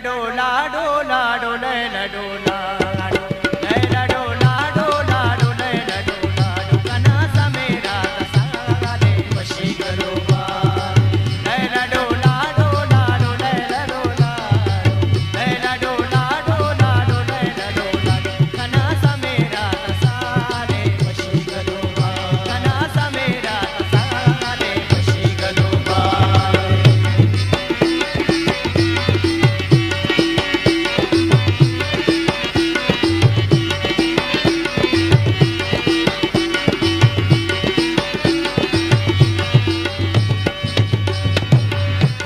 डोला डोला डोले डोला लैला डोला डोला डोले डोला कना समेरा सारे वशी गलोबा लैला डोला डोला डोले डोला लैला डोला डोला डोले डोला कना समेरा सारे वशी गलोबा कना समेरा सारे वशी गलोबा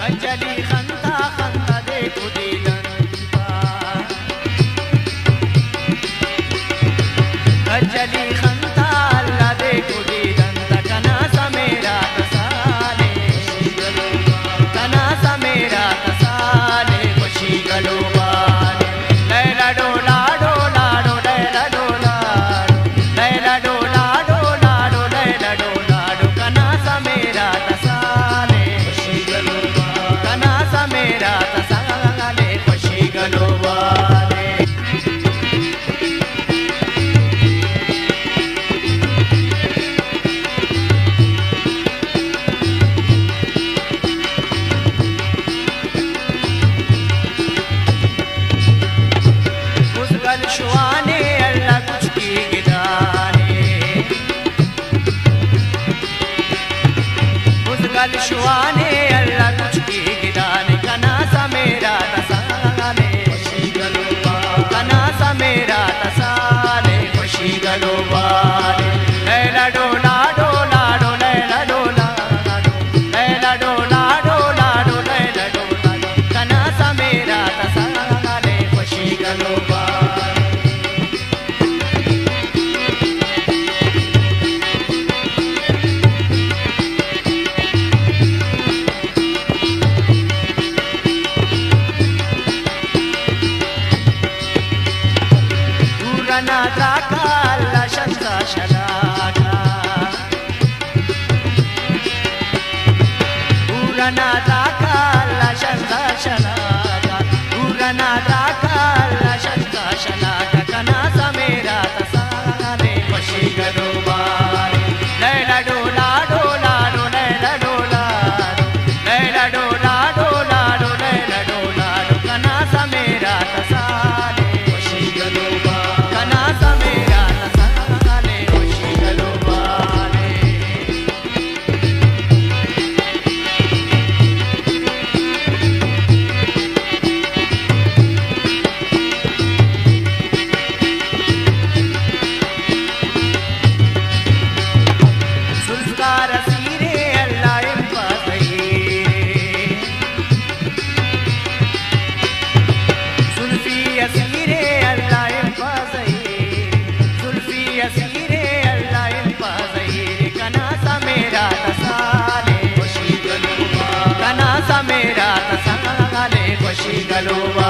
अंजलि खंता खंता देखो दिलंता अंजलि खंता अल्लाह देखो दिलंता कना समेरा तसाले कना समेरा तसाले खुशी गलोबा लैला डोला डोला लैला डोला लैला डोला डोला लैला डोला कना समेरा तसाले खुशी गलोबा कना समेरा तसाले खुशी गलोबा उस गल शुआने अल्लाह कुछ की गिदाने उस गल शुआने अल्लाह कुछ की गिदाने कना समेरा तसाले खुशी गलोबा कना समेरा तसाले खुशी गलोबा लैला डोला डोला लैला डोला लैला डोला डोला लैला डोला कना समेरा तसाले खुशी गलोबा Urana taka la shanta shalaka Urana taka la shanta shalaka Urana taka la shanta shalaka kana samera tasale खुशी गलोबा लैला डोला डोला लैला डोला लैला डोला डोला लैला डोला कना समेरा तसाले खुशी गलोबा कना समेरा तसाले खुशी गलोबा सुल्फकार सीरे अल्लाह सुल्फी असीरे अल्लाह सुल्फी असीरे अल्लाह कना समेरा तसाले खुशी गलोबा कना समेरा तसाले खुशी गलोबा